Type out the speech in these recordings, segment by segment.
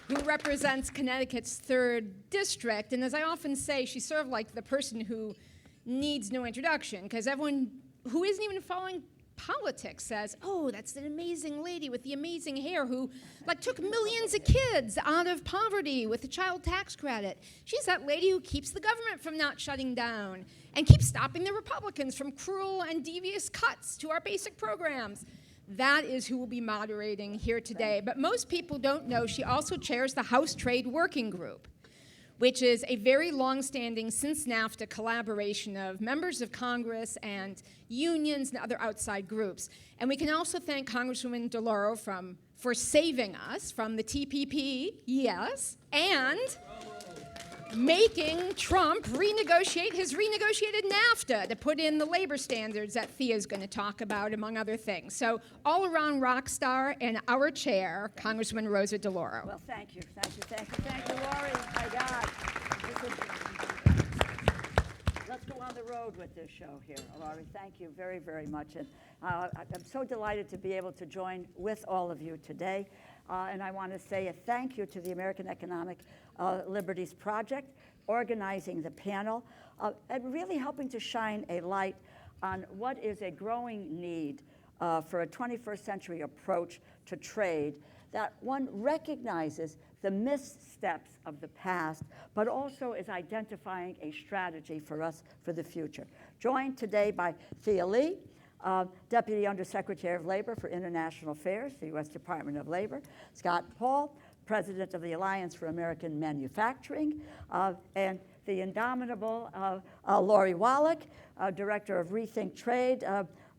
who represents Connecticut's 3rd district. And as I often say, she's sort of like the person who needs no introduction, because everyone who isn't even following politics says, oh, that's an amazing lady with the amazing hair who took millions of kids out of poverty with the child tax credit. She's that lady who keeps the government from not shutting down and keeps stopping the Republicans from cruel and devious cuts to our basic programs. That is who will be moderating here today. But most people don't know she also chairs the House Trade Working Group, which is a very long-standing, since NAFTA, collaboration of members of Congress and unions and other outside groups. And we can also thank Congresswoman DeLauro for saving us from the TPP, yes, and making Trump renegotiate his renegotiated NAFTA to put in the labor standards that Thea is going to talk about, among other things. So all-around rock star and our chair, Congresswoman Rosa DeLauro. Well, thank you, Laurie. My God. Let's go on the road with this show here, Laurie. Thank you very, very much. And I'm so delighted to be able to join with all of you today. And I want to say a thank you to the American Economic Liberties Project, organizing the panel, and really helping to shine a light on what is a growing need for a 21st century approach to trade, that one recognizes the missteps of the past, but also is identifying a strategy for us for the future. Joined today by Thea Lee, Deputy Undersecretary of Labor for International Affairs, the U.S. Department of Labor, Scott Paul, President of the Alliance for American Manufacturing, and the indomitable Lori Wallach, Director of Rethink Trade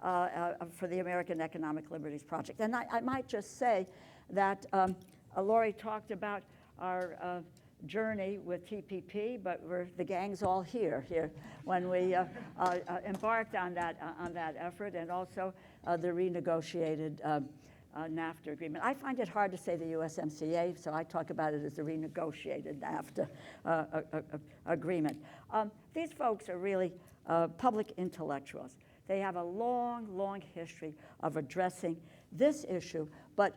for the American Economic Liberties Project. And I might just say that Lori talked about our journey with TPP, but the gang's all here when we embarked on that effort, and also the renegotiated NAFTA agreement. I find it hard to say the USMCA, so I talk about it as the renegotiated NAFTA agreement. These folks are really public intellectuals. They have a long, long history of addressing this issue, but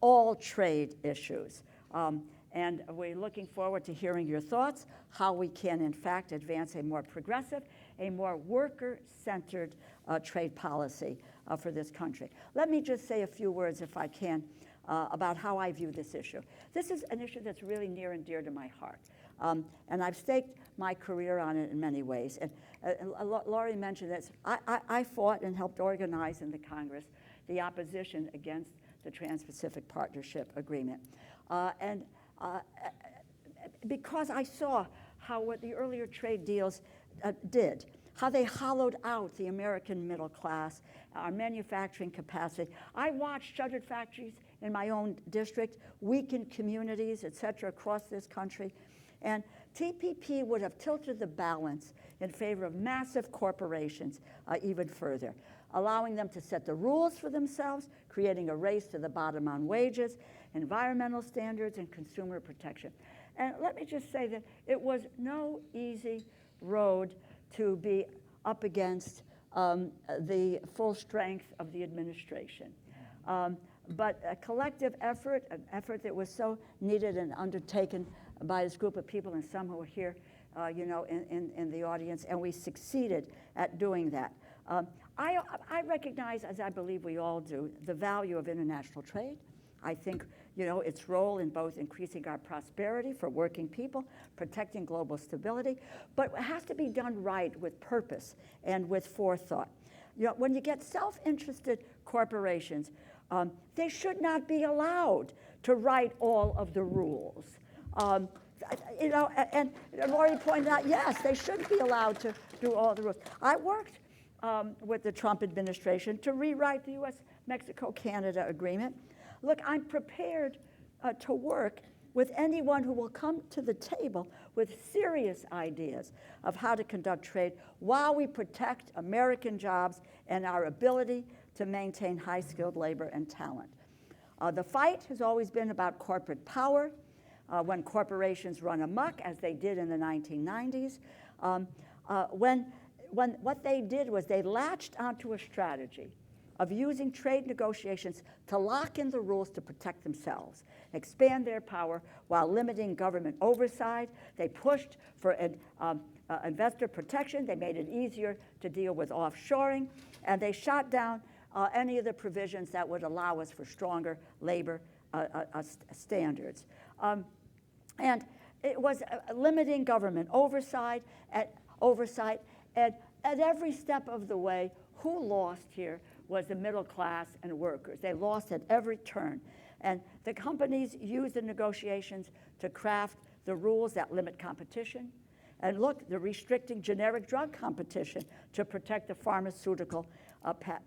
all trade issues. And we're looking forward to hearing your thoughts, how we can, in fact, advance a more progressive, a more worker-centered trade policy for this country. Let me just say a few words, if I can, about how I view this issue. This is an issue that's really near and dear to my heart. And I've staked my career on it in many ways. And Laurie mentioned this. I fought and helped organize in the Congress the opposition against the Trans-Pacific Partnership Agreement. Because I saw what the earlier trade deals did, how they hollowed out the American middle class, our manufacturing capacity. I watched shuttered factories in my own district, weakened communities, et cetera, across this country. And TPP would have tilted the balance in favor of massive corporations even further, allowing them to set the rules for themselves, creating a race to the bottom on wages, environmental standards, and consumer protection. And let me just say that it was no easy road to be up against the full strength of the administration. But a collective effort, an effort that was so needed and undertaken by this group of people, and some who are here, in the audience, and we succeeded at doing that. I recognize, as I believe we all do, the value of international trade. I think, its role in both increasing our prosperity for working people, protecting global stability, but it has to be done right with purpose and with forethought. When you get self-interested corporations, they should not be allowed to write all of the rules. And Laurie pointed out, yes, they should be allowed to do all the rules. I worked with the Trump administration to rewrite the U.S.-Mexico-Canada agreement. Look, I'm prepared to work with anyone who will come to the table with serious ideas of how to conduct trade while we protect American jobs and our ability to maintain high-skilled labor and talent. The fight has always been about corporate power. When corporations run amok, as they did in the 1990s, when what they did was they latched onto a strategy of using trade negotiations to lock in the rules to protect themselves, expand their power while limiting government oversight. They pushed for investor protection. They made it easier to deal with offshoring, and they shot down any of the provisions that would allow us for stronger labor standards. And it was limiting government oversight, and at every step of the way. Who lost here was the middle class and workers. They lost at every turn. And the companies used the negotiations to craft the rules that limit competition. And look, they're restricting generic drug competition to protect the pharmaceutical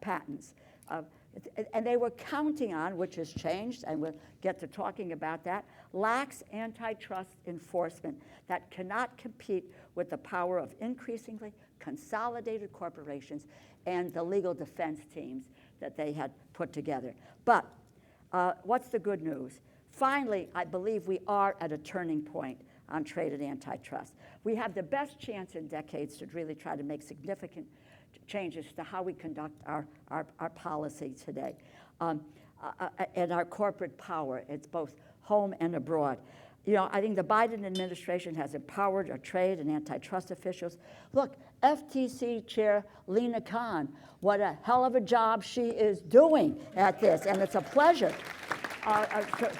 patents. And they were counting on, which has changed, and we'll get to talking about that, lax antitrust enforcement that cannot compete with the power of increasingly consolidated corporations and the legal defense teams that they had put together. But what's the good news? Finally, I believe we are at a turning point on trade and antitrust. We have the best chance in decades to really try to make significant changes to how we conduct our policy today and our corporate power. It's both home and abroad. You know, I think the Biden administration has empowered our trade and antitrust officials. Look, FTC Chair Lena Khan, what a hell of a job she is doing at this, and it's a pleasure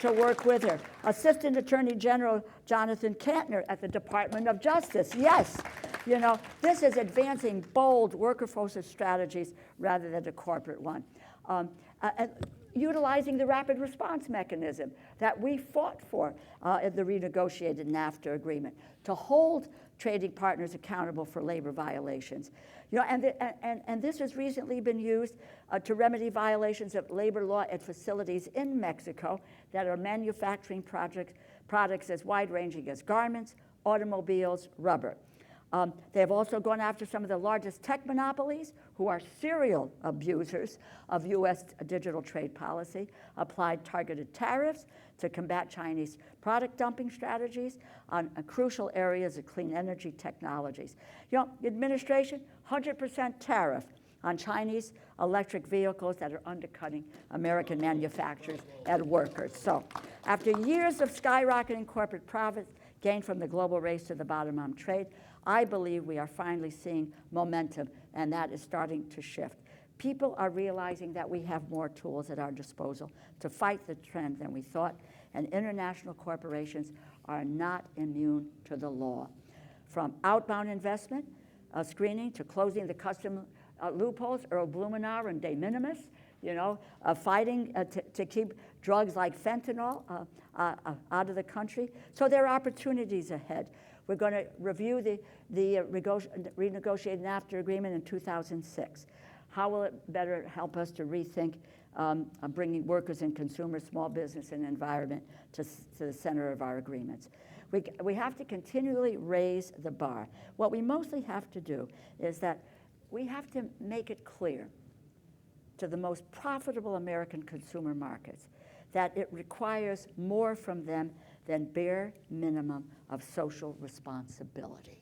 to work with her. Assistant Attorney General Jonathan Kantner at the Department of Justice. Yes, you know, this is advancing bold worker-focused strategies rather than a corporate one. And utilizing the rapid response mechanism that we fought for in the renegotiated NAFTA agreement to hold trading partners accountable for labor violations. You know, and this has recently been used to remedy violations of labor law at facilities in Mexico that are manufacturing products as wide-ranging as garments, automobiles, rubber. They have also gone after some of the largest tech monopolies who are serial abusers of U.S. digital trade policy, applied targeted tariffs to combat Chinese product dumping strategies on crucial areas of clean energy technologies. You know, the administration, 100% tariff on Chinese electric vehicles that are undercutting American manufacturers and workers. So after years of skyrocketing corporate profits gained from the global race to the bottom on trade, I believe we are finally seeing momentum, and that is starting to shift. People are realizing that we have more tools at our disposal to fight the trend than we thought, and international corporations are not immune to the law. From outbound investment screening to closing the custom loopholes, Earl Blumenauer and de minimis, you know, fighting to keep drugs like fentanyl out of the country. So there are opportunities ahead. We're going to review the renegotiated NAFTA agreement in 2006. How will it better help us to rethink bringing workers and consumers, small business, and environment to the center of our agreements? We have to continually raise the bar. What we mostly have to do is that we have to make it clear to the most profitable American consumer markets that it requires more from them than bare minimum of social responsibility.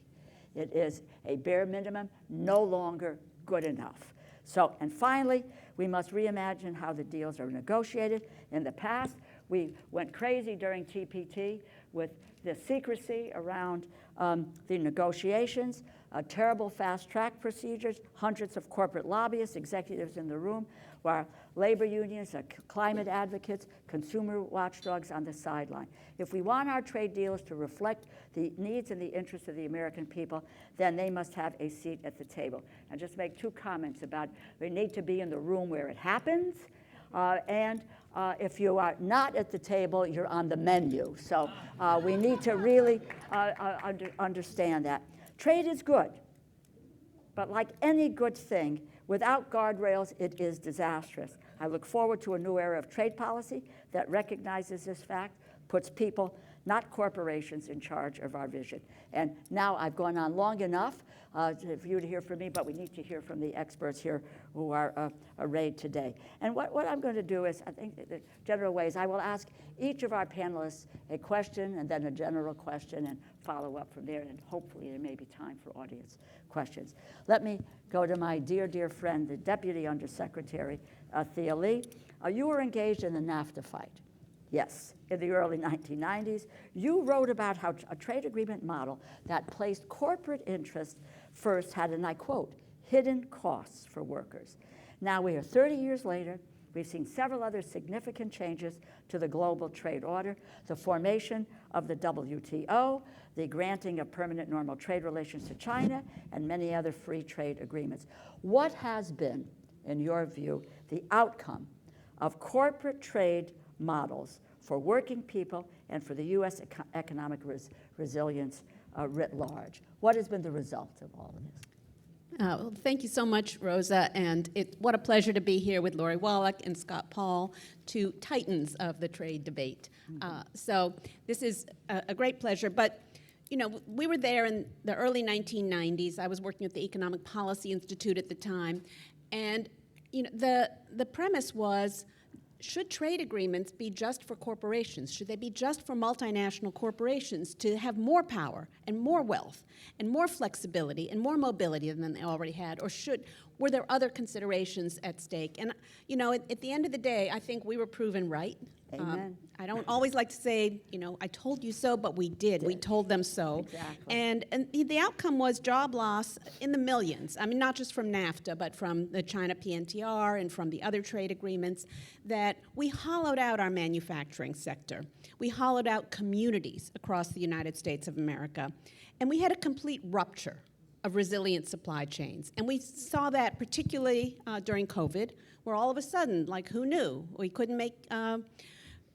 It is a bare minimum, no longer good enough. So, and finally, we must reimagine how the deals are negotiated. In the past, we went crazy during TPT with the secrecy around the negotiations, terrible fast-track procedures, hundreds of corporate lobbyists, executives in the room, while labor unions, climate advocates, consumer watchdogs on the sideline. If we want our trade deals to reflect the needs and the interests of the American people, then they must have a seat at the table. And just make two comments about we need to be in the room where it happens, and if you are not at the table, you're on the menu. So we need to really understand that. Trade is good, but like any good thing, without guardrails, it is disastrous. I look forward to a new era of trade policy that recognizes this fact, puts people, not corporations, in charge of our vision. And now I've gone on long enough for you to hear from me, but we need to hear from the experts here who are arrayed today. And what I'm going to do is, I think the general ways, I will ask each of our panelists a question and then a general question and follow up from there, and hopefully there may be time for audience questions. Let me go to my dear, dear friend, the Deputy Undersecretary, Thea Lee. You were engaged in the NAFTA fight. Yes, in the early 1990s. You wrote about how a trade agreement model that placed corporate interest first had, and I quote, hidden costs for workers. Now we are 30 years later. We've seen several other significant changes to the global trade order, the formation of the WTO, the granting of permanent normal trade relations to China, and many other free trade agreements. What has been, in your view, the outcome of corporate trade models for working people and for the U.S. economic resilience writ large? What has been the result of all of this? Well, thank you so much, Rosa, and what a pleasure to be here with Lori Wallach and Scott Paul, two titans of the trade debate. So this is a great pleasure, but you know, we were there in the early 1990s. I was working at the Economic Policy Institute at the time, and you know, the premise was, should trade agreements be just for corporations? Should they be just for multinational corporations to have more power and more wealth and more flexibility and more mobility than they already had? Or were there other considerations at stake? And you know, at the end of the day, I think we were proven right. Amen. I don't always like to say, you know, I told you so, but we did. We told them so. Exactly. And the outcome was job loss in the millions. I mean, not just from NAFTA, but from the China PNTR and from the other trade agreements, that we hollowed out our manufacturing sector. We hollowed out communities across the United States of America. And we had a complete rupture of resilient supply chains. And we saw that particularly during COVID, where all of a sudden, like who knew? We couldn't make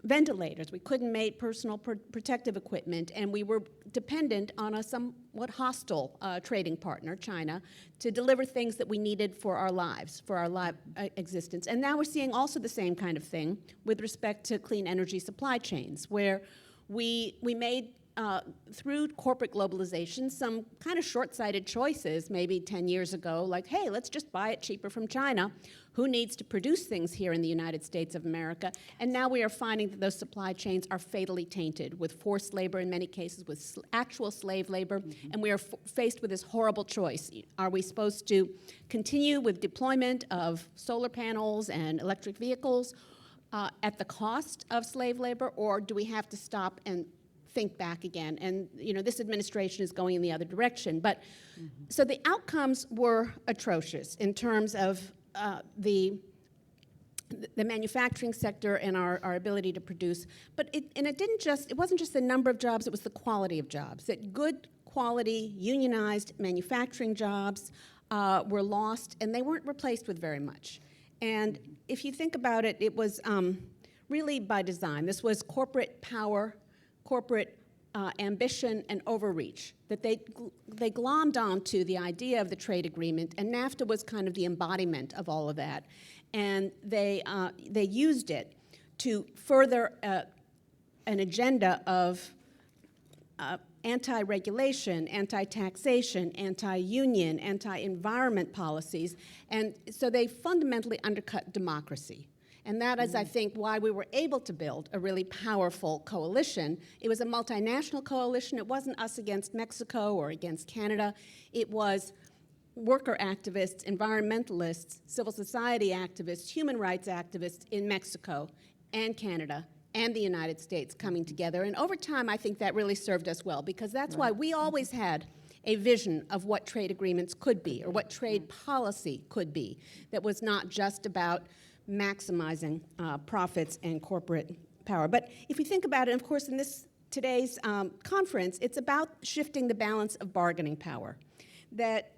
ventilators, we couldn't make personal protective equipment, and we were dependent on a somewhat hostile trading partner, China, to deliver things that we needed for our lives, for our live existence. And now we're seeing also the same kind of thing with respect to clean energy supply chains, where we made through corporate globalization, some kind of short-sighted choices maybe 10 years ago, like, hey, let's just buy it cheaper from China. Who needs to produce things here in the United States of America? And now we are finding that those supply chains are fatally tainted with forced labor in many cases, with actual slave labor, and we are faced with this horrible choice. Are we supposed to continue with deployment of solar panels and electric vehicles at the cost of slave labor, or do we have to stop and think back again? And you know, this administration is going in the other direction. But so the outcomes were atrocious in terms of the manufacturing sector and our ability to produce. But it wasn't just the number of jobs, it was the quality of jobs. That good quality unionized manufacturing jobs were lost, and they weren't replaced with very much. And if you think about it, it was really by design. This was corporate power, corporate ambition and overreach, that they glommed onto the idea of the trade agreement, and NAFTA was kind of the embodiment of all of that. And they used it to further an agenda of anti-regulation, anti-taxation, anti-union, anti-environment policies, and so they fundamentally undercut democracy. And that is, I think, why we were able to build a really powerful coalition. It was a multinational coalition. It wasn't us against Mexico or against Canada. It was worker activists, environmentalists, civil society activists, human rights activists in Mexico and Canada and the United States coming together. And over time, I think that really served us well, because that's why we always had a vision of what trade agreements could be, or what trade policy could be, that was not just about maximizing profits and corporate power. But if we think about it, of course, in today's conference, it's about shifting the balance of bargaining power. That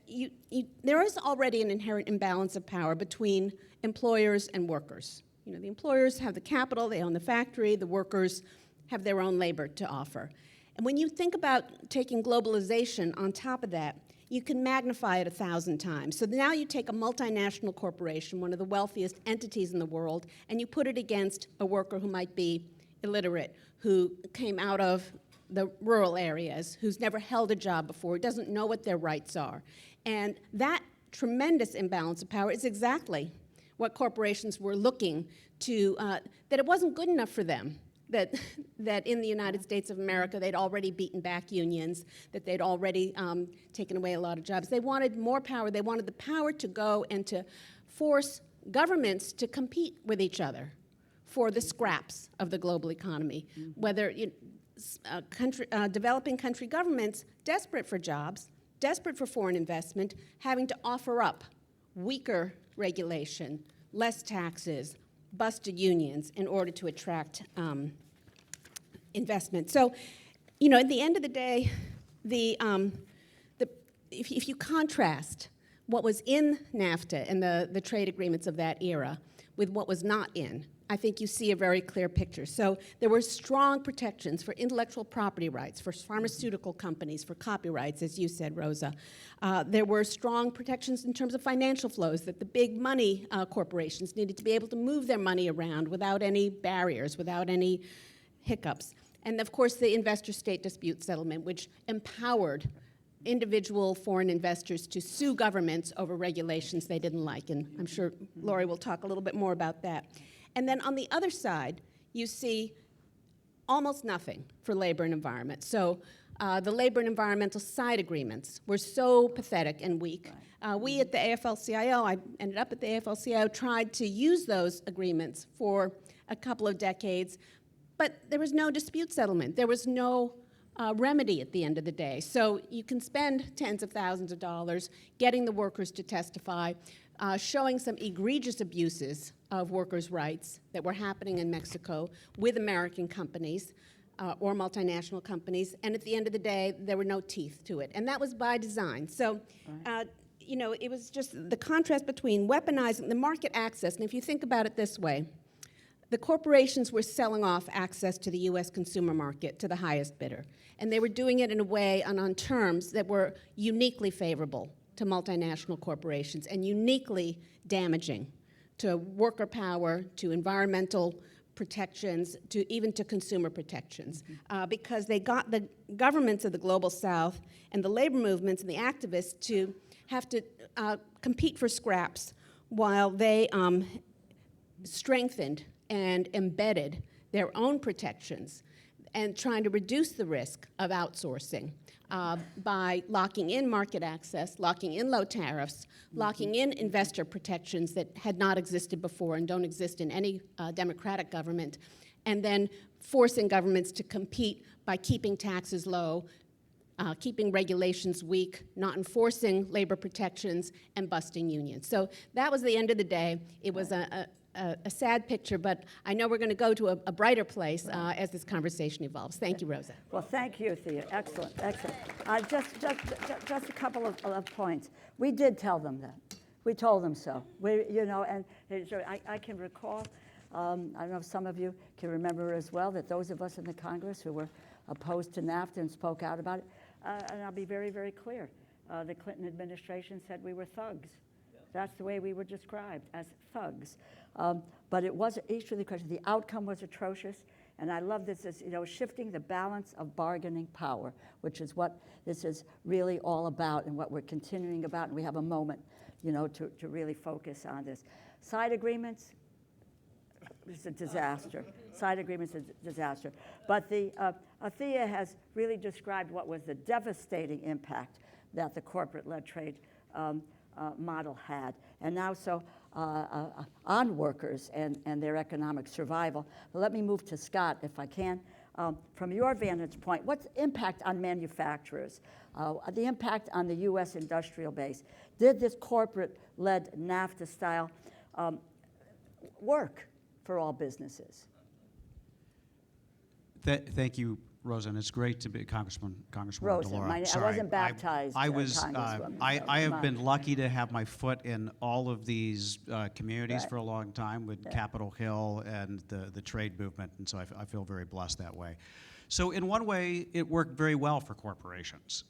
there is already an inherent imbalance of power between employers and workers. You know, the employers have the capital, they own the factory, the workers have their own labor to offer. And when you think about taking globalization on top of that, you can magnify it 1,000 times. So now you take a multinational corporation, one of the wealthiest entities in the world, and you put it against a worker who might be illiterate, who came out of the rural areas, who's never held a job before, doesn't know what their rights are. And that tremendous imbalance of power is exactly what corporations were looking to, that it wasn't good enough for them. That in the United States of America, they'd already beaten back unions, that they'd already taken away a lot of jobs. They wanted more power. They wanted the power to go and to force governments to compete with each other for the scraps of the global economy, whether developing country governments desperate for jobs, desperate for foreign investment, having to offer up weaker regulation, less taxes, busted unions in order to attract investment. So, you know, at the end of the day, if you contrast what was in NAFTA and the trade agreements of that era with what was not in, I think you see a very clear picture. So there were strong protections for intellectual property rights, for pharmaceutical companies, for copyrights, as you said, Rosa. There were strong protections in terms of financial flows, that the big money corporations needed to be able to move their money around without any barriers, without any hiccups. And of course, the investor-state dispute settlement, which empowered individual foreign investors to sue governments over regulations they didn't like. And I'm sure Laurie will talk a little bit more about that. And then on the other side, you see almost nothing for labor and environment. So the labor and environmental side agreements were so pathetic and weak. We at the AFL-CIO, I ended up at the AFL-CIO, tried to use those agreements for a couple of decades, but there was no dispute settlement. There was no remedy at the end of the day. So you can spend tens of thousands of dollars getting the workers to testify, showing some egregious abuses of workers' rights that were happening in Mexico with American companies or multinational companies, and at the end of the day, there were no teeth to it. And that was by design. So, you know, it was just the contrast between weaponizing the market access, and if you think about it this way, the corporations were selling off access to the U.S. consumer market to the highest bidder, and they were doing it in a way and on terms that were uniquely favorable to multinational corporations and uniquely damaging to worker power, to environmental protections, to even to consumer protections, because they got the governments of the global south and the labor movements and the activists to have to compete for scraps while they strengthened and embedded their own protections and trying to reduce the risk of outsourcing by locking in market access, locking in low tariffs, locking in investor protections that had not existed before and don't exist in any democratic government, and then forcing governments to compete by keeping taxes low, keeping regulations weak, not enforcing labor protections, and busting unions. So that was the end of the day. It was a sad picture, but I know we're going to go to a brighter place as this conversation evolves. Thank you, Rosa. Well, thank you, Thea. Excellent, excellent. Just a couple of points. We did tell them that. We told them so. You know, and so I can recall, I don't know if some of you can remember as well, that those of us in the Congress who were opposed to NAFTA and spoke out about it, and I'll be very, very clear, the Clinton administration said we were thugs. That's the way we were described, as thugs. But it was each question. The outcome was atrocious, and I love this as, you know, shifting the balance of bargaining power, which is what this is really all about and what we're continuing about, and we have a moment, you know, to really focus on this. Side agreements, it's a disaster. Side agreements is a disaster. But the Thea has really described what was the devastating impact that the corporate-led trade model had, and now so on workers and their economic survival. But let me move to Scott, if I can. From your vantage point, what's the impact on manufacturers, the impact on the U.S. industrial base? Did this corporate-led NAFTA style work for all businesses? Thank you, Rosa, and it's great to be Congresswoman Rosa, DeLauro. I wasn't baptized. I was. Congresswoman, I have been lucky to have my foot in all of these communities Right. for a long time with Capitol Hill and the trade movement, and so I feel very blessed that way. So in one way, it worked very well for corporations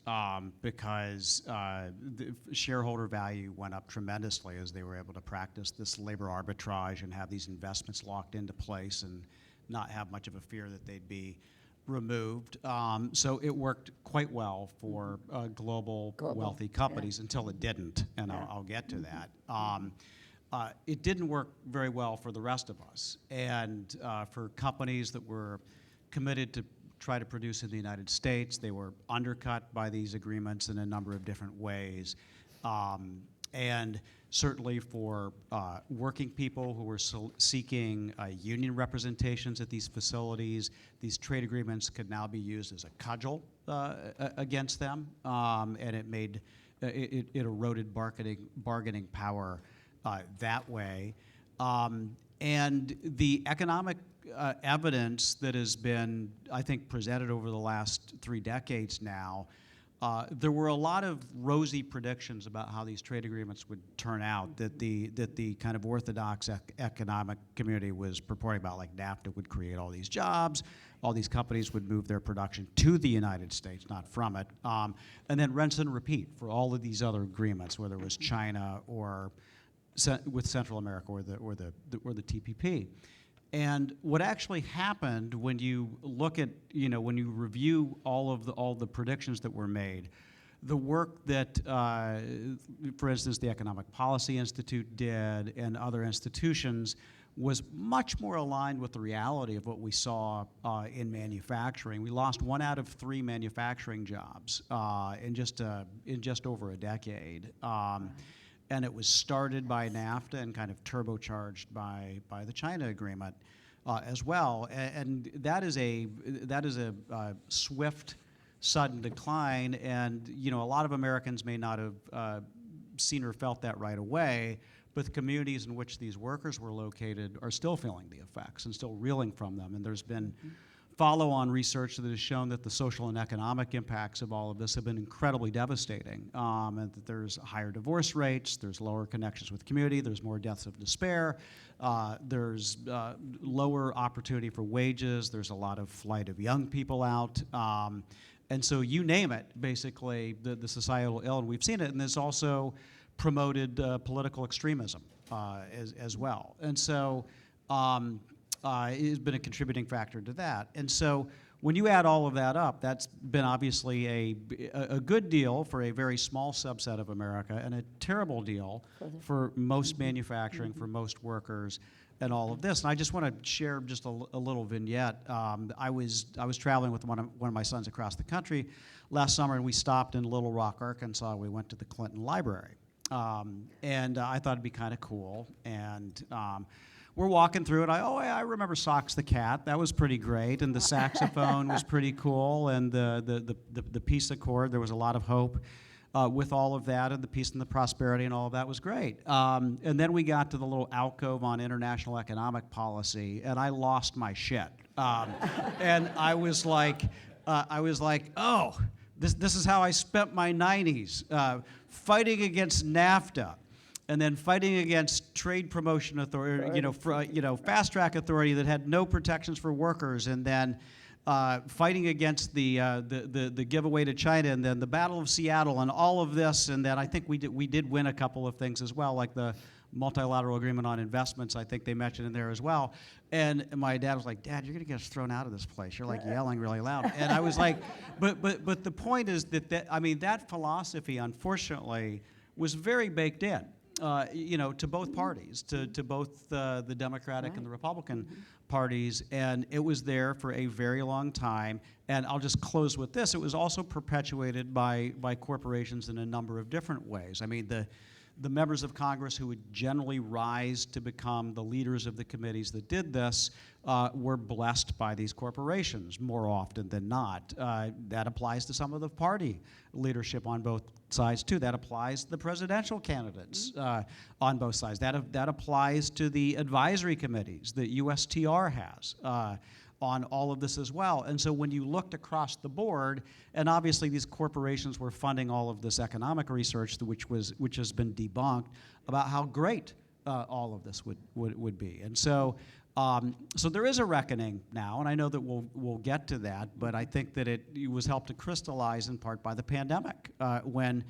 because the shareholder value went up tremendously as they were able to practice this labor arbitrage and have these investments locked into place and not have much of a fear that they'd be removed. So it worked quite well for global wealthy companies until it didn't, and I'll get to that. It didn't work very well for the rest of us, and for companies that were committed to try to produce in the United States, they were undercut by these agreements in a number of different ways. And certainly for working people who were seeking union representations at these facilities, these trade agreements could now be used as a cudgel against them, and it made it eroded bargaining power that way. And the economic evidence that has been, I think, presented over the last 3 decades now, there were a lot of rosy predictions about how these trade agreements would turn out, that the kind of orthodox economic community was purporting about, like NAFTA would create all these jobs, all these companies would move their production to the United States, not from it, and then rinse and repeat for all of these other agreements, whether it was China or with Central America or the TPP. And what actually happened when you look at, when you review all the predictions that were made, the work that, for instance, the Economic Policy Institute did and other institutions was much more aligned with the reality of what we saw in manufacturing. We lost 1 out of 3 manufacturing jobs in just over a decade. And it was started by NAFTA and kind of turbocharged by the China agreement as well. And that is a swift, sudden decline. And a lot of Americans may not have seen or felt that right away, but the communities in which these workers were located are still feeling the effects and still reeling from them. And there's been follow-on research that has shown that the social and economic impacts of all of this have been incredibly devastating, and that there's higher divorce rates, there's lower connections with community, there's more deaths of despair, there's lower opportunity for wages, there's a lot of flight of young people out, and so you name it, basically, the societal ill, and we've seen it, and there's also promoted political extremism as well. And so it has been a contributing factor to that. And so when you add all of that up, that's been obviously a good deal for a very small subset of America and a terrible deal for most manufacturing, for most workers, and all of this. And I just want to share just a little vignette. I was traveling with one of my sons across the country last summer, and we stopped in Little Rock, Arkansas. We went to the Clinton Library. And I thought it'd be kind of cool. And we're walking through it. I remember Socks the Cat. That was pretty great. And the saxophone was pretty cool. And the peace accord, there was a lot of hope with all of that. And the peace and the prosperity and all of that was great. And then we got to the little alcove on international economic policy. And I lost my shit. And I was like, oh, this is how I spent my 90s, fighting against NAFTA. And then fighting against trade promotion authority, fast track authority that had no protections for workers, and then fighting against the giveaway to China, and then the Battle of Seattle, and all of this, and then I think we did win a couple of things as well, like the multilateral agreement on investments. I think they mentioned in there as well. And my dad was like, "Dad, you're gonna get us thrown out of this place. You're like yelling really loud." And I was like, but the point is that philosophy, unfortunately, was very baked in. To both parties, to both the Democratic and the Republican parties, and it was there for a very long time. And I'll just close with this. It was also perpetuated by corporations in a number of different ways. I mean, the members of Congress who would generally rise to become the leaders of the committees that did this were blessed by these corporations more often than not. That applies to some of the party leadership on both sides too. That applies to the presidential candidates on both sides. That applies to the advisory committees that USTR has on all of this as well. And so when you looked across the board, and obviously these corporations were funding all of this economic research, which has been debunked, about how great all of this would be. And so so there is a reckoning now, and I know that we'll get to that, but I think that it was helped to crystallize in part by the pandemic, when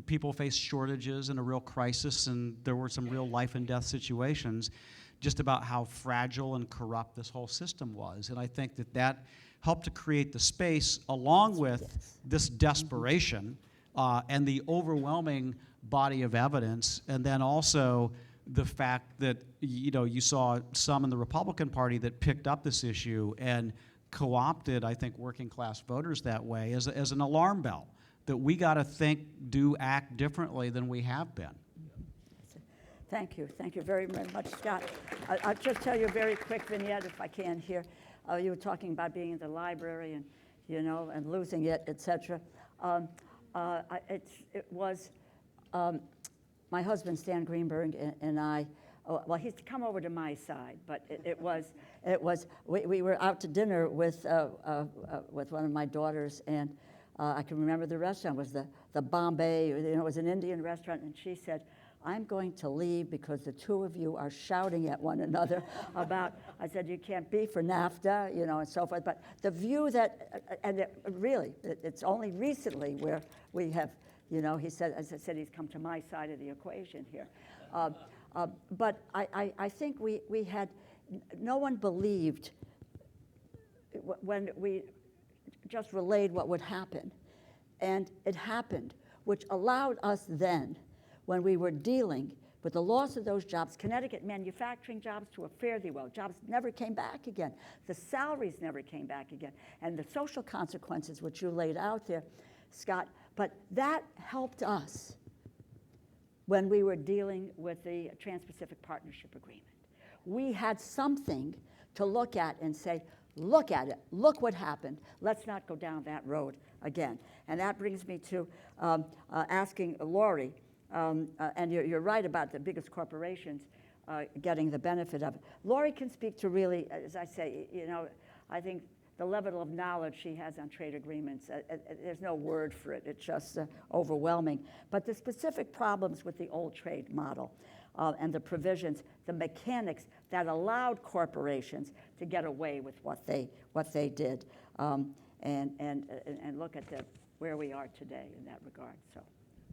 people faced shortages and a real crisis, and there were some real life and death situations, just about how fragile and corrupt this whole system was. And I think that helped to create the space, along with this desperation and the overwhelming body of evidence, and then also the fact that you saw some in the Republican Party that picked up this issue and co-opted, I think, working class voters that way as an alarm bell, that we got to think, do, act differently than we have been. Thank you very, very much, Scott. I'll just tell you a very quick vignette, if I can, here. You were talking about being in the library and, and losing it, etc. It was my husband, Stan Greenberg, and I. Well, he's come over to my side, but we were out to dinner with one of my daughters, and I can remember the restaurant was the Bombay. It was an Indian restaurant, and she said, "I'm going to leave because the two of you are shouting at one another about," I said, "you can't be for NAFTA," and so forth. But the view that, and it's only recently where we have, he said, as I said, he's come to my side of the equation here. But I think we had, no one believed when we just relayed what would happen. And it happened, which allowed us then, when we were dealing with the loss of those jobs, Connecticut manufacturing jobs to a fare-thee-well, jobs never came back again. The salaries never came back again. And the social consequences, which you laid out there, Scott, but that helped us when we were dealing with the Trans-Pacific Partnership Agreement. We had something to look at and say, look at it, look what happened. Let's not go down that road again. And that brings me to asking Laurie, and you're right about the biggest corporations getting the benefit of it. Laurie can speak to really, as I say, I think the level of knowledge she has on trade agreements, there's no word for it. It's just overwhelming. But the specific problems with the old trade model and the provisions, the mechanics that allowed corporations to get away with what they did, and look at where we are today in that regard. So,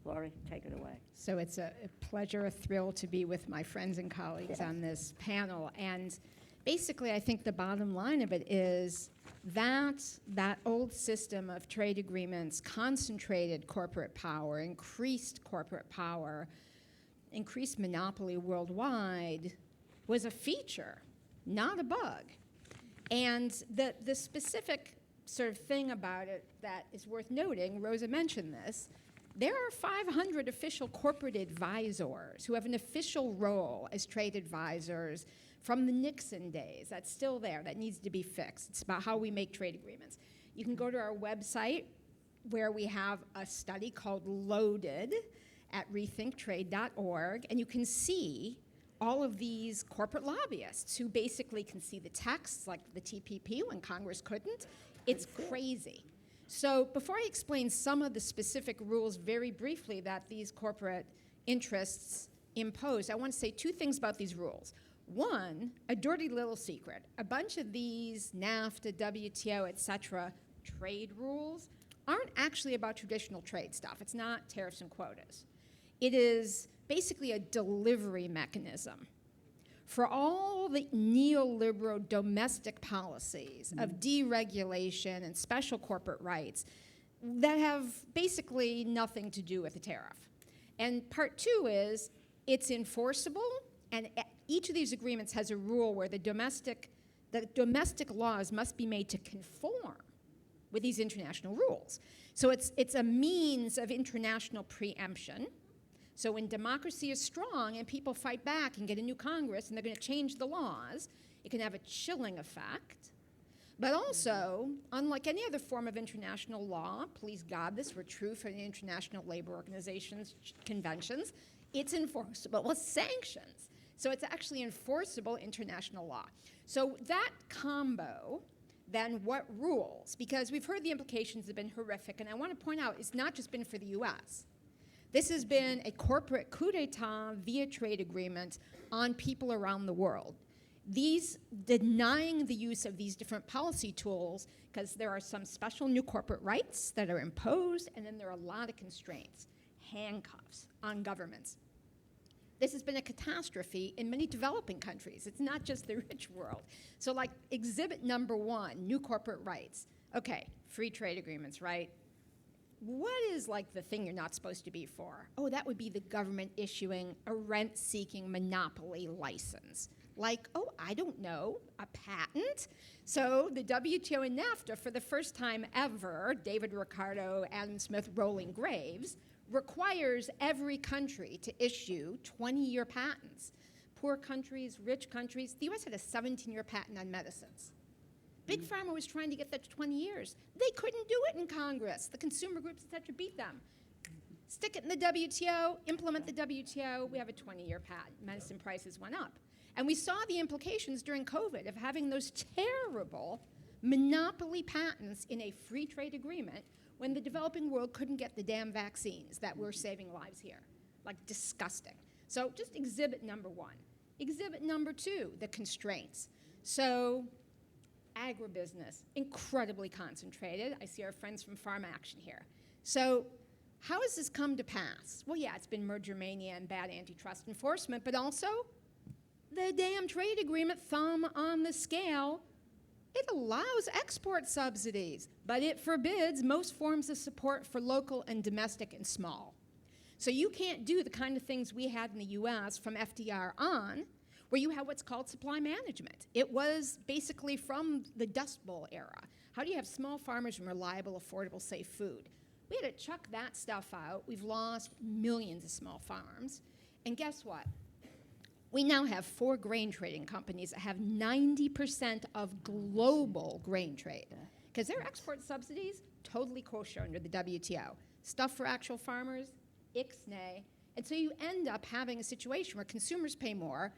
Laurie, take it away. So it's a pleasure, a thrill to be with my friends and colleagues on this panel. And basically, I think the bottom line of it is that old system of trade agreements concentrated corporate power, increased corporate power, increased monopoly worldwide, was a feature, not a bug. And the specific sort of thing about it that is worth noting, Rosa mentioned this, there are 500 official corporate advisors who have an official role as trade advisors from the Nixon days. That's still there. That needs to be fixed. It's about how we make trade agreements. You can go to our website where we have a study called Loaded at rethinktrade.org, and you can see all of these corporate lobbyists who basically can see the texts, like the TPP when Congress couldn't. It's crazy. So before I explain some of the specific rules very briefly that these corporate interests impose, I want to say two things about these rules. One, a dirty little secret. A bunch of these NAFTA, WTO, et cetera, trade rules aren't actually about traditional trade stuff. It's not tariffs and quotas. It is basically a delivery mechanism for all the neoliberal domestic policies of deregulation and special corporate rights that have basically nothing to do with the tariff. And part two is it's enforceable, and each of these agreements has a rule where the domestic laws must be made to conform with these international rules. So it's a means of international preemption. So when democracy is strong and people fight back and get a new Congress and they're going to change the laws, it can have a chilling effect. But also, unlike any other form of international law, please God, this were true for the International Labor Organization's conventions, it's enforceable with sanctions. So it's actually enforceable international law. So that combo, then what rules? Because we've heard the implications have been horrific, and I want to point out it's not just been for the US. This has been a corporate coup d'etat via trade agreement on people around the world. These denying the use of these different policy tools, because there are some special new corporate rights that are imposed, and then there are a lot of constraints, handcuffs on governments. This has been a catastrophe in many developing countries. It's not just the rich world. So like exhibit number one, new corporate rights. Okay, free trade agreements, right? What is like the thing you're not supposed to be for? Oh, that would be the government issuing a rent-seeking monopoly license. Like, oh, I don't know, a patent? So the WTO and NAFTA, for the first time ever, David Ricardo, Adam Smith, Rolling Graves, requires every country to issue 20-year patents. Poor countries, rich countries. The US had a 17-year patent on medicines. Big Pharma was trying to get that to 20 years. They couldn't do it in Congress. The consumer groups, et cetera, beat them. Stick it in the WTO, implement the WTO, we have a 20-year patent. Medicine prices went up. And we saw the implications during COVID of having those terrible monopoly patents in a free trade agreement when the developing world couldn't get the damn vaccines that were saving lives here. Like, disgusting. So just exhibit number one. Exhibit number two, the constraints. So agribusiness, incredibly concentrated. I see our friends from Farm Action here. So how has this come to pass? Well, yeah, it's been merger mania and bad antitrust enforcement, but also the damn trade agreement, thumb on the scale, it allows export subsidies, but it forbids most forms of support for local and domestic and small. So you can't do the kind of things we had in the US from FDR on, where you have what's called supply management. It was basically from the Dust Bowl era. How do you have small farmers and reliable, affordable, safe food? We had to chuck that stuff out. We've lost millions of small farms. And guess what? We now have 4 grain trading companies that have 90% of global grain trade. Because their export subsidies, totally kosher under the WTO. Stuff for actual farmers, ixnay. And so you end up having a situation where consumers pay more,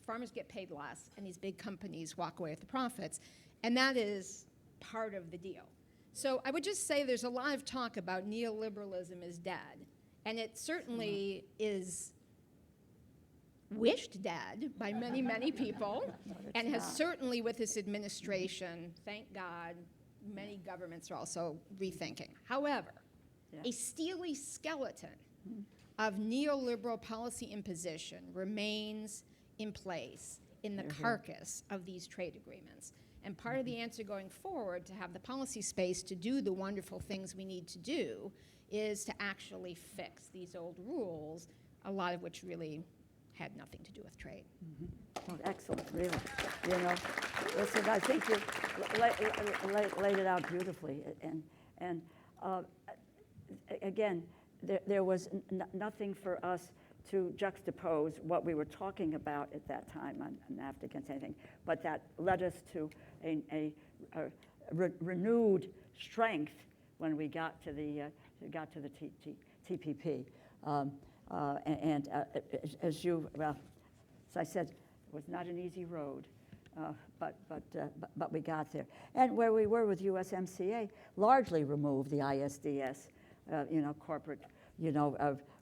farmers get paid less, and these big companies walk away with the profits. And that is part of the deal. So I would just say there's a lot of talk about neoliberalism is dead. And it certainly is wished dead by many, many people, and has certainly with this administration, thank God, many governments are also rethinking. However, a steely skeleton of neoliberal policy imposition remains in place in the carcass of these trade agreements. And part of the answer going forward to have the policy space to do the wonderful things we need to do is to actually fix these old rules, a lot of which really had nothing to do with trade. Well, excellent, really. You know, listen, I think you laid it out beautifully. And again, there was nothing for us to juxtapose what we were talking about at that time on NAFTA against anything, but that led us to a renewed strength when we got to the TPP. As you, well, as I said, it was not an easy road, but we got there. And where we were with USMCA, largely removed the ISDS, corporate,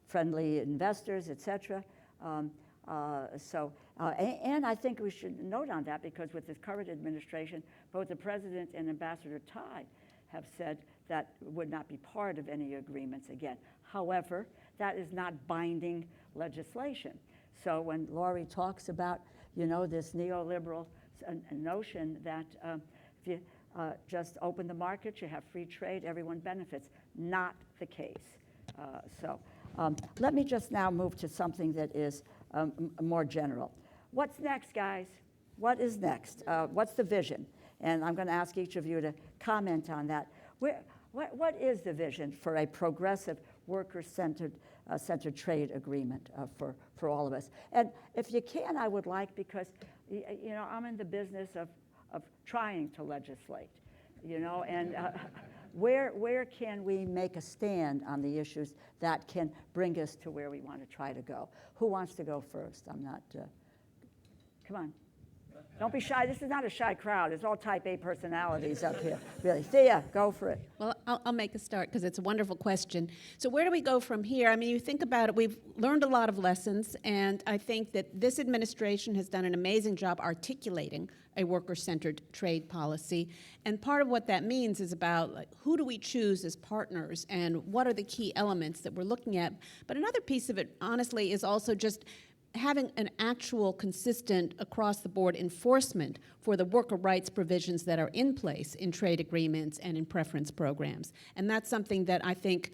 friendly investors, et cetera. And I think we should note on that, because with this current administration, both the president and Ambassador Tai have said that would not be part of any agreements again. However, that is not binding legislation. So when Laurie talks about, this neoliberal notion that if you just open the market, you have free trade, everyone benefits, not the case. Let me just now move to something that is more general. What's next, guys? What is next? What's the vision? And I'm going to ask each of you to comment on that. What is the vision for a progressive, worker-centered trade agreement for all of us? And if you can, I would like, because I'm in the business of trying to legislate, and where can we make a stand on the issues that can bring us to where we want to try to go? Who wants to go first? I'm not, come on. Don't be shy. This is not a shy crowd. It's all type A personalities up here. Really. Thea, go for it. Well, I'll make a start because it's a wonderful question. So where do we go from here? I mean, you think about it, we've learned a lot of lessons, and I think that this administration has done an amazing job articulating a worker-centered trade policy. And part of what that means is about who do we choose as partners and what are the key elements that we're looking at. But another piece of it, honestly, is also just having an actual consistent across-the-board enforcement for the worker rights provisions that are in place in trade agreements and in preference programs. And that's something that I think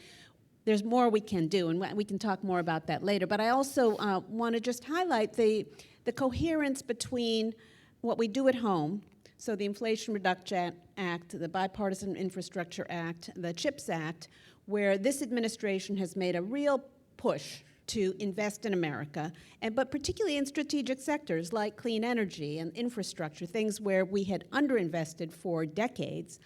there's more we can do, and we can talk more about that later. But I also want to just highlight the coherence between what we do at home, So the Inflation Reduction Act, the Bipartisan Infrastructure Act, the CHIPS Act, where this administration has made a real push to invest in America, but particularly in strategic sectors like clean energy and infrastructure, things where we had underinvested for decades.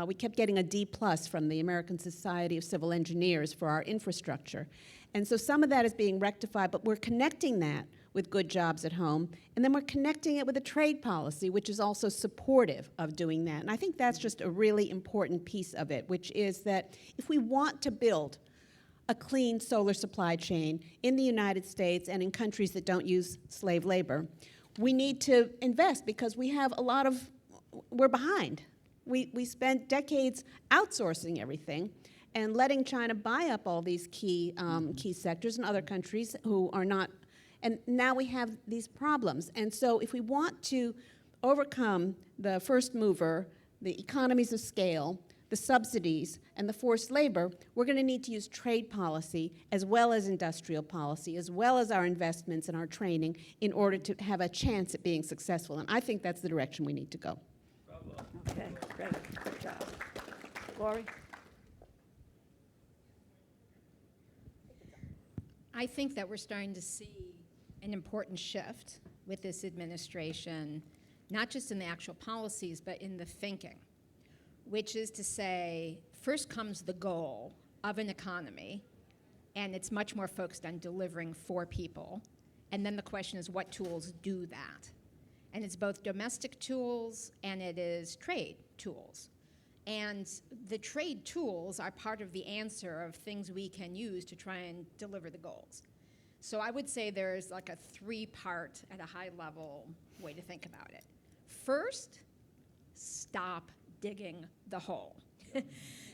We kept getting a D+ from the American Society of Civil Engineers for our infrastructure. And so some of that is being rectified, but we're connecting that with good jobs at home, and then we're connecting it with a trade policy, which is also supportive of doing that. And I think that's just a really important piece of it, which is that if we want to build a clean solar supply chain in the United States and in countries that don't use slave labor, we need to invest because we have we're behind. We spent decades outsourcing everything and letting China buy up all these key sectors and other countries who are not, and now we have these problems. And so if we want to overcome the first mover, the economies of scale, the subsidies, and the forced labor, we're going to need to use trade policy as well as industrial policy, as well as our investments and our training in order to have a chance at being successful. And I think that's the direction we need to go. Okay, great. Good job. Lori? I think that we're starting to see an important shift with this administration, not just in the actual policies, but in the thinking, which is to say, first comes the goal of an economy, and it's much more focused on delivering for people. And then the question is, what tools do that? And it's both domestic tools and it is trade tools. And the trade tools are part of the answer of things we can use to try and deliver the goals. So I would say there's like a three-part at a high level way to think about it. First, stop digging the hole.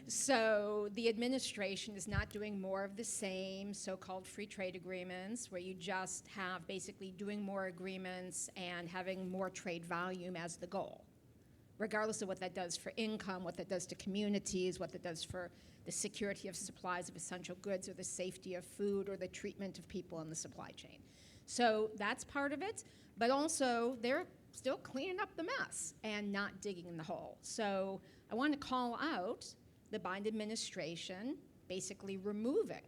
So the administration is not doing more of the same so-called free trade agreements where you just have basically doing more agreements and having more trade volume as the goal, regardless of what that does for income, what that does to communities, what that does for the security of supplies of essential goods or the safety of food or the treatment of people in the supply chain. So that's part of it, but also they're still cleaning up the mess and not digging in the hole. So I want to call out the Biden administration basically removing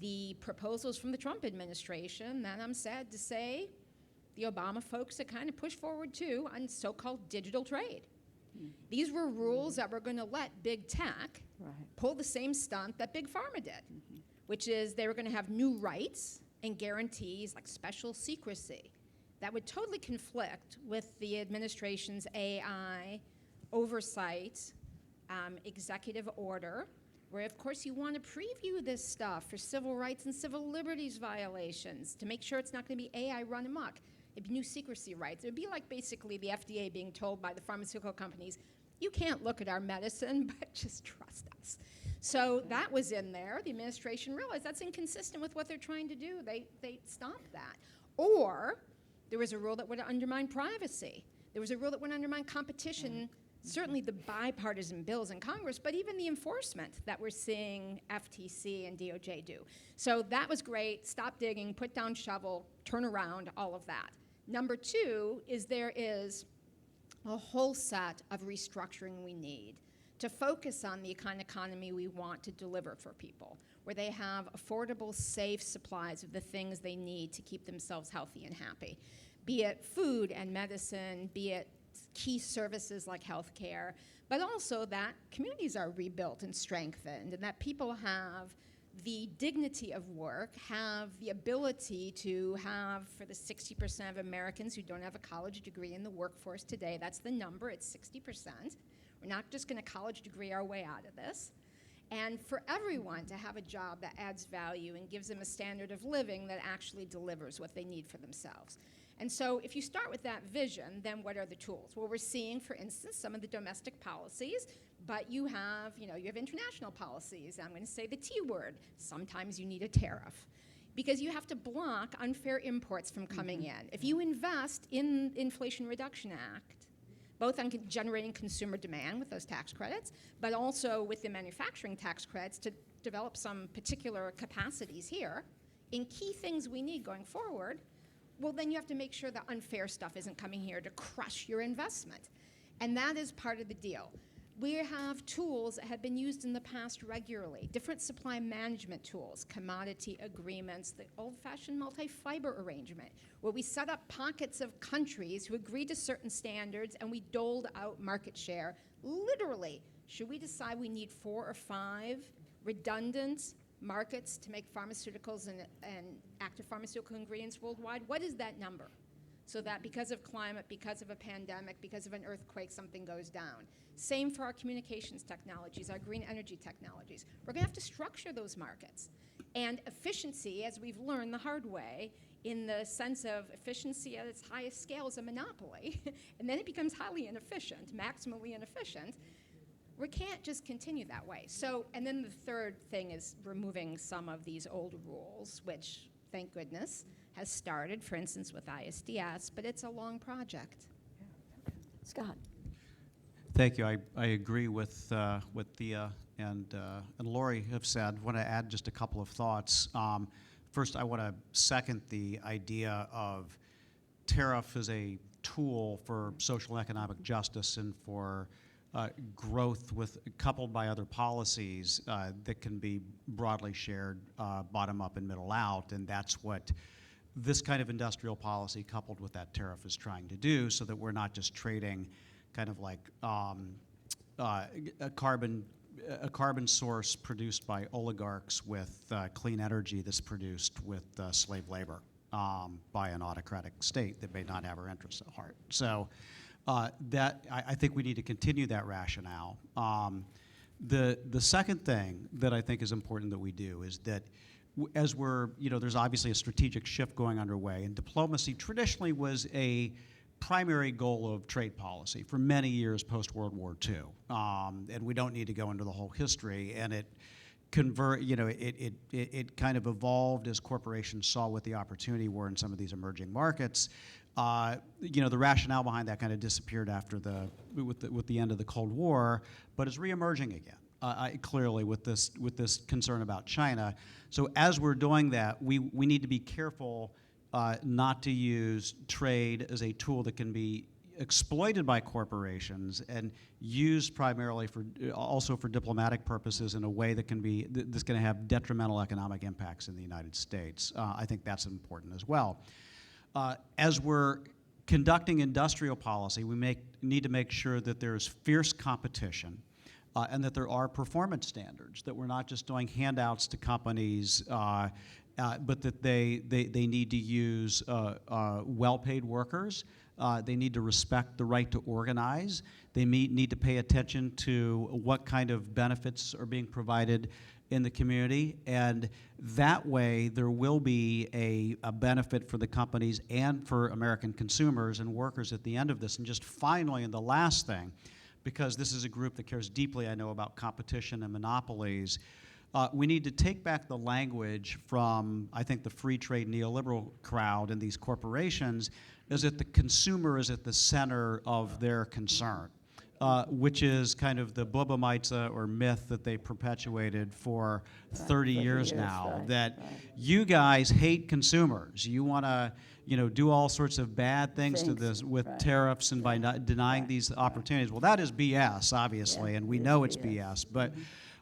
the proposals from the Trump administration that I'm sad to say the Obama folks had kind of pushed forward too on so-called digital trade. These were rules that were going to let big tech pull the same stunt that big pharma did, which is they were going to have new rights and guarantees like special secrecy that would totally conflict with the administration's AI oversight executive order, where of course you want to preview this stuff for civil rights and civil liberties violations to make sure it's not going to be AI run amok. It'd be new secrecy rights. It would be like basically the FDA being told by the pharmaceutical companies, you can't look at our medicine, but just trust us. So that was in there. The administration realized that's inconsistent with what they're trying to do. They stopped that. Or there was a rule that would undermine privacy. There was a rule that would undermine competition, certainly the bipartisan bills in Congress, but even the enforcement that we're seeing FTC and DOJ do. So that was great. Stop digging, put down shovel, turn around, all of that. Number two is there is a whole set of restructuring we need to focus on the kind of economy we want to deliver for people, where they have affordable, safe supplies of the things they need to keep themselves healthy and happy, be it food and medicine, be it key services like healthcare, but also that communities are rebuilt and strengthened, and that people have the dignity of work, have the ability to have, for the 60% of Americans who don't have a college degree in the workforce today, that's the number, it's 60%. We're not just going to college degree our way out of this. And for everyone to have a job that adds value and gives them a standard of living that actually delivers what they need for themselves. And so if you start with that vision, then what are the tools? Well, we're seeing, for instance, some of the domestic policies, but you have international policies. I'm going to say the T word. Sometimes you need a tariff because you have to block unfair imports from coming in. If you invest in the Inflation Reduction Act, both on generating consumer demand with those tax credits, but also with the manufacturing tax credits to develop some particular capacities here in key things we need going forward, well, then you have to make sure that unfair stuff isn't coming here to crush your investment. And that is part of the deal. We have tools that have been used in the past regularly, different supply management tools, commodity agreements, the old-fashioned multi-fiber arrangement, where we set up pockets of countries who agreed to certain standards and we doled out market share. Literally, should we decide we need 4 or 5 redundant markets to make pharmaceuticals and active pharmaceutical ingredients worldwide? What is that number? So that because of climate, because of a pandemic, because of an earthquake, something goes down. Same for our communications technologies, our green energy technologies. We're going to have to structure those markets. And efficiency, as we've learned the hard way, in the sense of efficiency at its highest scale is a monopoly, and then it becomes highly inefficient, maximally inefficient. We can't just continue that way. So, and then the third thing is removing some of these old rules, which, thank goodness, has started, for instance, with ISDS, but it's a long project. Scott. Thank you. I agree with what Thea and Lori have said. I want to add just a couple of thoughts. First, I want to second the idea of tariff as a tool for social and economic justice and for growth coupled by other policies that can be broadly shared bottom up and middle out, and that's what this kind of industrial policy coupled with that tariff is trying to do, so that we're not just trading kind of like a carbon source produced by oligarchs with clean energy that's produced with slave labor by an autocratic state that may not have our interests at heart. So I think we need to continue that rationale. The second thing that I think is important that we do is that as there's obviously a strategic shift going underway, and diplomacy traditionally was a primary goal of trade policy for many years post-World War II. And we don't need to go into the whole history, and it kind of evolved as corporations saw what the opportunity were in some of these emerging markets. The rationale behind that kind of disappeared after with the end of the Cold War, but is reemerging again. Clearly with this concern about China. So as we're doing that, we need to be careful not to use trade as a tool that can be exploited by corporations and used primarily also for diplomatic purposes in a way that's going to have detrimental economic impacts in the United States. I think that's important as well. As we're conducting industrial policy, we need to make sure that there's fierce competition and that there are performance standards, that we're not just doing handouts to companies, but that they need to use well-paid workers. They need to respect the right to organize. They need to pay attention to what kind of benefits are being provided in the community, and that way there will be a benefit for the companies and for American consumers and workers at the end of this. And just finally, and the last thing, because this is a group that cares deeply, I know, about competition and monopolies, we need to take back the language from, I think, the free trade neoliberal crowd and these corporations, is that the consumer is at the center of their concern. Which is kind of the Bubba or myth that they perpetuated for 30 years now, right, that right. you guys hate consumers. You want to, do all sorts of bad things to this with right. tariffs and by not denying these opportunities. Well, that is BS, obviously, Yeah, and we it know is it's BS. BS, but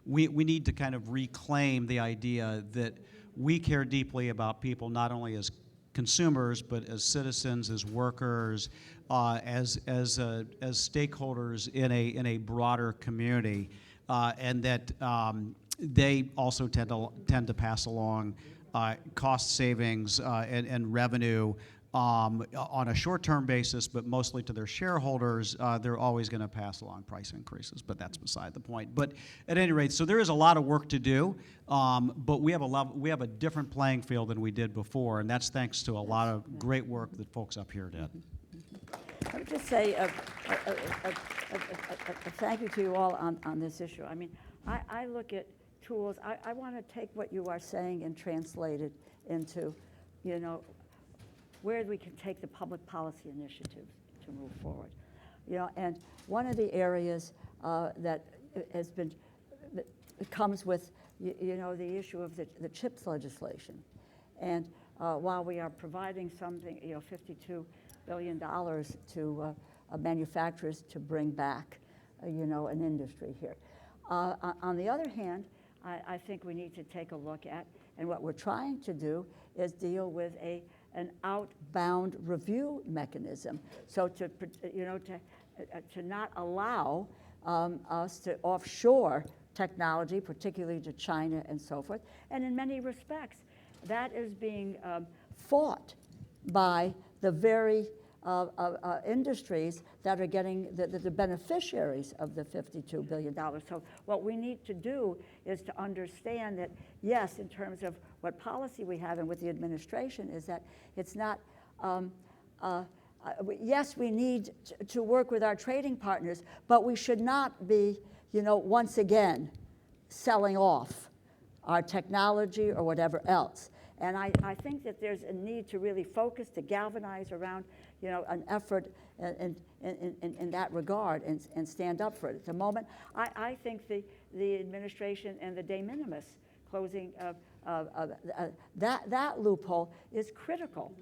we need to kind of reclaim the idea that we care deeply about people not only as consumers, but as citizens, as workers, as stakeholders in a broader community, and that they also tend to pass along cost savings and revenue on a short-term basis, but mostly to their shareholders. They're always going to pass along price increases, but that's beside the point. But at any rate, so there is a lot of work to do, but we have a different playing field than we did before, and that's thanks to a lot of great work that folks up here did. I would just say a thank you to you all on this issue. I mean, I look at tools. I want to take what you are saying and translate it into, where we can take the public policy initiatives to move forward. And one of the areas that has been, that comes with, the issue of the CHIPS legislation. And while we are providing something, $52 billion to manufacturers to bring back, an industry here. On the other hand, I think we need to take a look at, and what we're trying to do is deal with an outbound review mechanism. So to not allow us to offshore technology, particularly to China and so forth. And in many respects, that is being fought by the very industries that are getting the beneficiaries of the $52 billion. So what we need to do is to understand that, yes, in terms of what policy we have and with the administration, is that it's not, yes, we need to work with our trading partners, but we should not be, once again, selling off our technology or whatever else. And I think that there's a need to really focus, to galvanize around, an effort in that regard and stand up for it. At the moment, I think the administration and the de minimis closing that loophole is critical.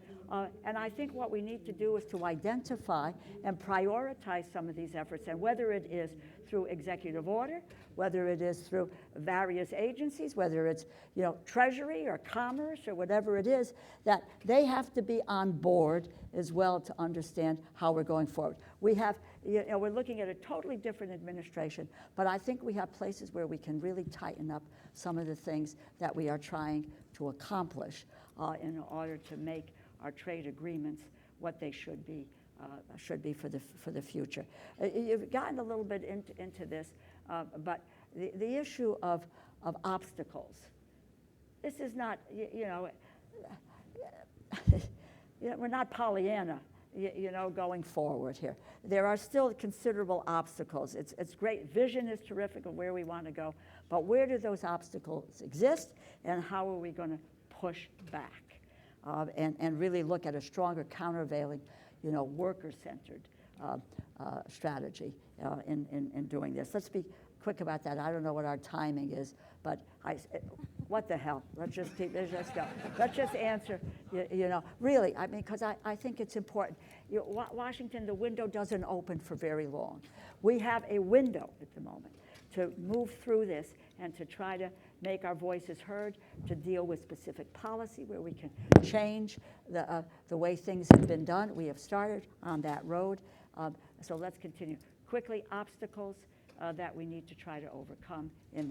And I think what we need to do is to identify and prioritize some of these efforts, and whether it is through executive order, whether it is through various agencies, whether it's Treasury or Commerce or whatever it is, that they have to be on board as well to understand how we're going forward. We have, we're looking at a totally different administration, but I think we have places where we can really tighten up some of the things that we are trying to accomplish in order to make our trade agreements what they should be for the future. You've gotten a little bit into this, but the issue of obstacles. This is not, we're not Pollyanna, going forward here. There are still considerable obstacles. It's great. Vision is terrific of where we want to go, but where do those obstacles exist, and how are we going to push back and really look at a stronger countervailing, worker-centered strategy in doing this. Let's be quick about that. I don't know what our timing is, but what the hell? Let's just go. Let's just answer, really, I mean, because I think it's important. Washington, the window doesn't open for very long. We have a window at the moment to move through this and to try to make our voices heard, to deal with specific policy where we can change the way things have been done. We have started on that road, so let's continue. Quickly, obstacles that we need to try to overcome in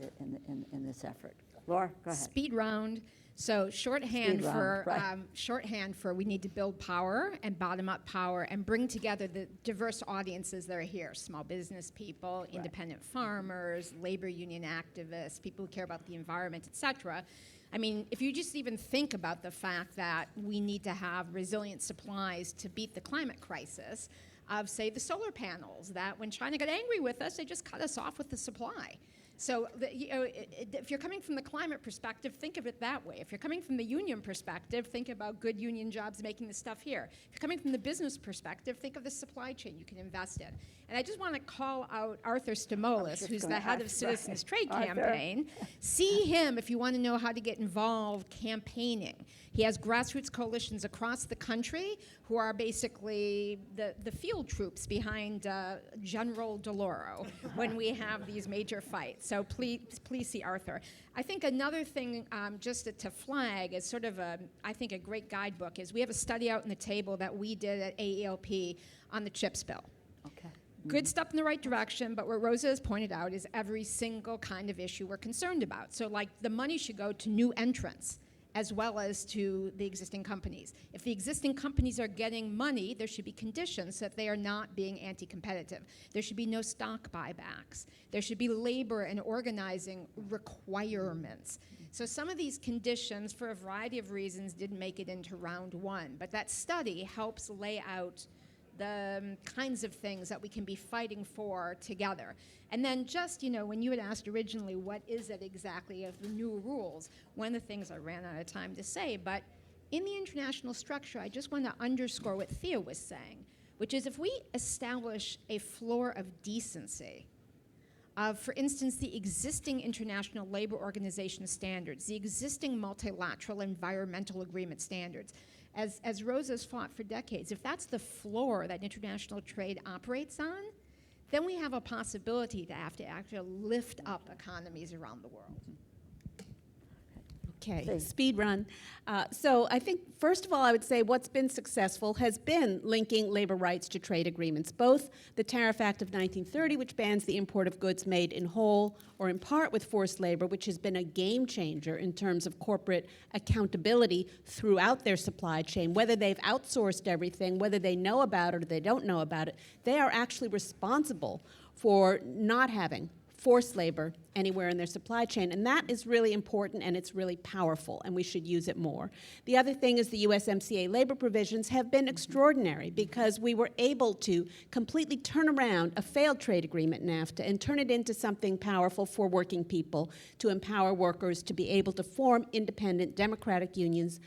this effort. Laura, go ahead. Speed round. So shorthand Speed round, right. Shorthand for we need to build power and bottom-up power and bring together the diverse audiences that are here: small business people, Right. independent farmers, labor union activists, people who care about the environment, etc. I mean, if you just even think about the fact that we need to have resilient supplies to beat the climate crisis of, say, the solar panels, that when China got angry with us, they just cut us off with the supply. So, if you're coming from the climate perspective, think of it that way. If you're coming from the union perspective, think about good union jobs making the stuff here. If you're coming from the business perspective, think of the supply chain you can invest in. And I just want to call out Arthur Stamoulis, who's the head of Citizens Trade Campaign. See him if you want to know how to get involved campaigning. He has grassroots coalitions across the country who are basically the field troops behind General DeLauro when we have these major fights. So please see Arthur. I think another thing just to flag is sort of I think a great guidebook is we have a study out on the table that we did at AELP on the CHIPS bill. Okay. Good step in the right direction, but what Rosa has pointed out is every single kind of issue we're concerned about. So like the money should go to new entrants as well as to the existing companies. If the existing companies are getting money, there should be conditions that they are not being anti-competitive. There should be no stock buybacks. There should be labor and organizing requirements. So some of these conditions, for a variety of reasons, didn't make it into round one, but that study helps lay out the kinds of things that we can be fighting for together. And then just, when you had asked originally, what is it exactly of the new rules, one of the things I ran out of time to say, but in the international structure, I just want to underscore what Thea was saying, which is if we establish a floor of decency, for instance, the existing International Labor Organization standards, the existing multilateral environmental agreement standards, as Rosa's fought for decades, if that's the floor that international trade operates on, then we have a possibility to have to actually lift up economies around the world. Okay, Please. speed run. So I think, first of all, I would say what's been successful has been linking labor rights to trade agreements, both the Tariff Act of 1930, which bans the import of goods made in whole or in part with forced labor, which has been a game changer in terms of corporate accountability throughout their supply chain, whether they've outsourced everything, whether they know about it or they don't know about it, they are actually responsible for not having forced labor anywhere in their supply chain. And that is really important, and it's really powerful, and we should use it more. The other thing is the USMCA labor provisions have been extraordinary because we were able to completely turn around a failed trade agreement, NAFTA, and turn it into something powerful for working people, to empower workers to be able to form independent democratic unions.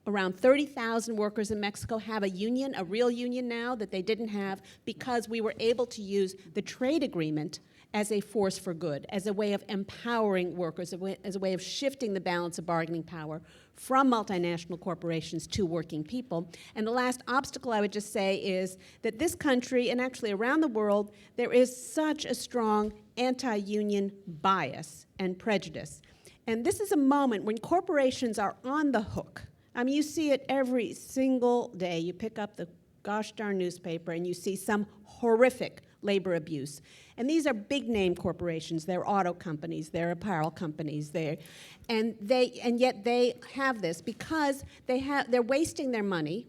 Around 30,000 workers in Mexico have a union, a real union now, that they didn't have because we were able to use the trade agreement as a force for good, as a way of empowering workers, as a way of shifting the balance of bargaining power from multinational corporations to working people. And the last obstacle I would just say is that this country, and actually around the world, there is such a strong anti-union bias and prejudice. And this is a moment when corporations are on the hook. I mean, you see it every single day. You pick up the gosh darn newspaper and you see some horrific labor abuse. And these are big name corporations. They're auto companies, they're apparel companies, and yet they have this because they're wasting their money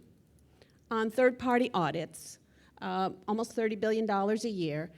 on third-party audits, almost $30 billion a year,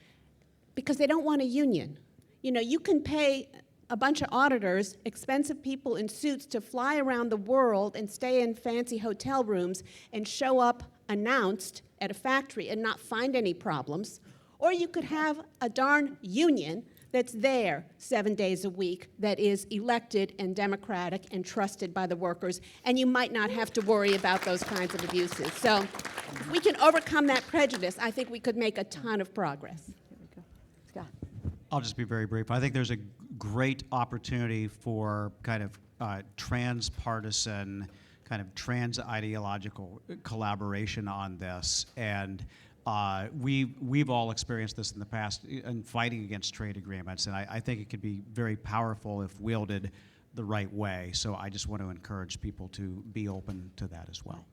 because they don't want a union. You know, you can pay a bunch of auditors, expensive people in suits, to fly around the world and stay in fancy hotel rooms and show up announced at a factory and not find any problems. Or you could have a darn union that's there 7 days a week, that is elected and democratic and trusted by the workers, and you might not have to worry about those kinds of abuses. So if we can overcome that prejudice, I think we could make a ton of progress. Here we go. Scott. I'll just be very brief. I think there's a great opportunity for kind of transpartisan, kind of trans-ideological collaboration on this. And we've all experienced this in the past in fighting against trade agreements, and I think it could be very powerful if wielded the right way. So I just want to encourage people to be open to that as well.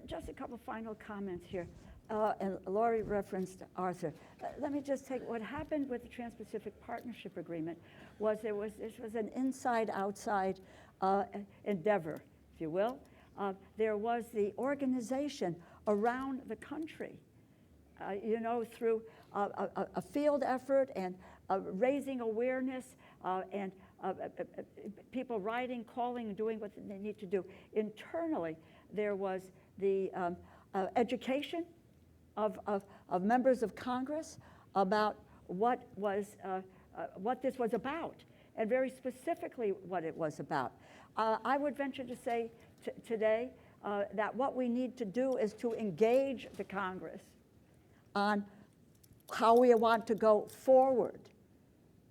Just a couple final comments here. And Laurie referenced Arthur. Let me just take what happened with the Trans-Pacific Partnership Agreement was this was an inside-outside endeavor, if you will. There was the organization around the country, you know, through a field effort and raising awareness and people writing, calling, and doing what they need to do. Internally, there was the education of members of Congress about what this was about, and very specifically what it was about. I would venture to say today that what we need to do is to engage the Congress on how we want to go forward,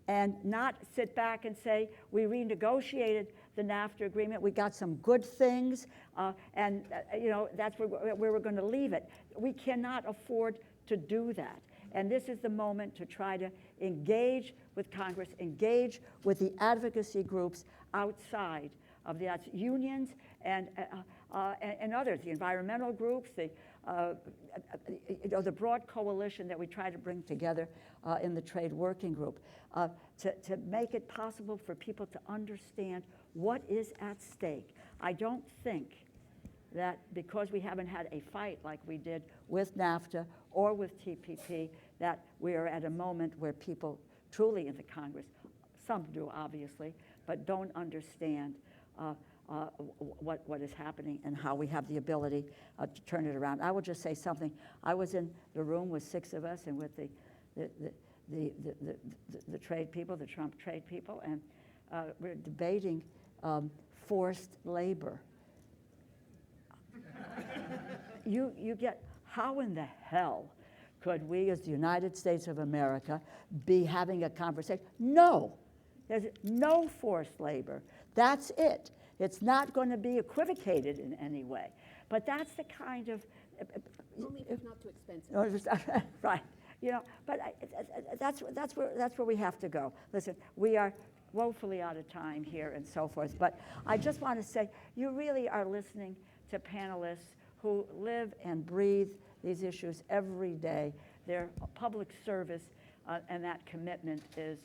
and not sit back and say, we renegotiated the NAFTA agreement, we got some good things, and you know, that's where we're going to leave it. We cannot afford to do that. And this is the moment to try to engage with Congress, engage with the advocacy groups outside of the unions and others, the environmental groups, the broad coalition that we try to bring together in the Trade Working Group, to make it possible for people to understand what is at stake. I don't think that because we haven't had a fight like we did with NAFTA or with TPP, that we are at a moment where people truly in the Congress, some do obviously, but don't understand what is happening and how we have the ability to turn it around. I will just say something. I was in the room with 6 of us and with the trade people, the Trump trade people, and we're debating forced labor. You get, how in the hell could we as the United States of America be having a conversation? No, there's no forced labor. That's it. It's not going to be equivocated in any way. But that's the kind of Only if it's not too expensive. right. You know, but that's where we have to go. Listen, we are woefully out of time here and so forth. But I just want to say, you really are listening to panelists who live and breathe these issues every day. Their public service and that commitment is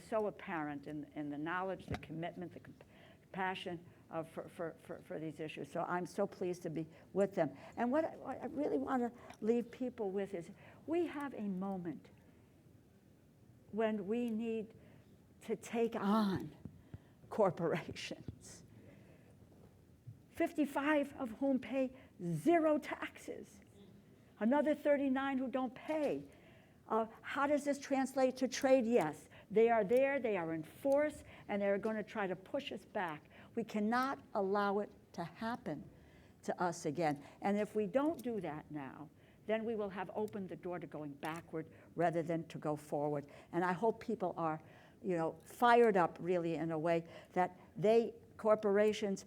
so apparent in the knowledge, the commitment, the passion for these issues. So I'm so pleased to be with them. And what I really want to leave people with is we have a moment when we need to take on corporations, 55 of whom pay 0 taxes, another 39 who don't pay. How does this translate to trade? Yes, they are there, they are in force, and they're going to try to push us back. We cannot allow it to happen to us again. And if we don't do that now, then we will have opened the door to going backward rather than to go forward. And I hope people are, you know, fired up really in a way that corporations,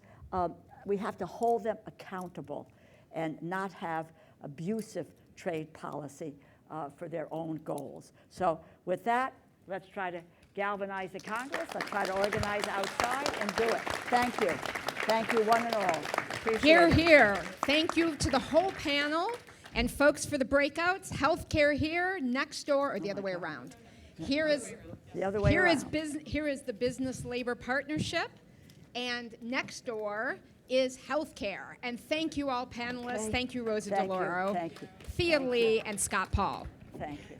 we have to hold them accountable and not have abusive trade policy for their own goals. So with that, let's try to galvanize the Congress. Let's try to organize outside and do it. Thank you. Thank you, one and all. Appreciate Hear, it. hear. Thank you to the whole panel and folks for the breakouts. Healthcare here, next door, or the other way around. Here is The other way here is around. here is the Business Labor Partnership, and next door is healthcare. And thank you all panelists. Okay. Thank you, Rosa Thank you. DeLauro, Thank you. Thea Thank Lee, you. and Scott Paul. Thank you.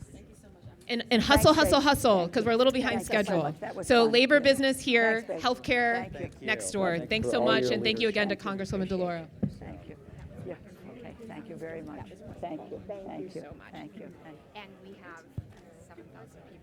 And hustle, Thanks, hustle, Grace. hustle, Thank because you. we're a little behind Thank you so schedule. much. That was So fun. labor business here, Thanks, Grace. healthcare Thank you. next door. Thanks Thanks for so all much, your and thank you again to Thank you. Congresswoman DeLauro. Thank you. Yeah. Okay. Thank you very much. Thank you. Thank you. so much. Thank you. Thank you. And we have 7,000 people.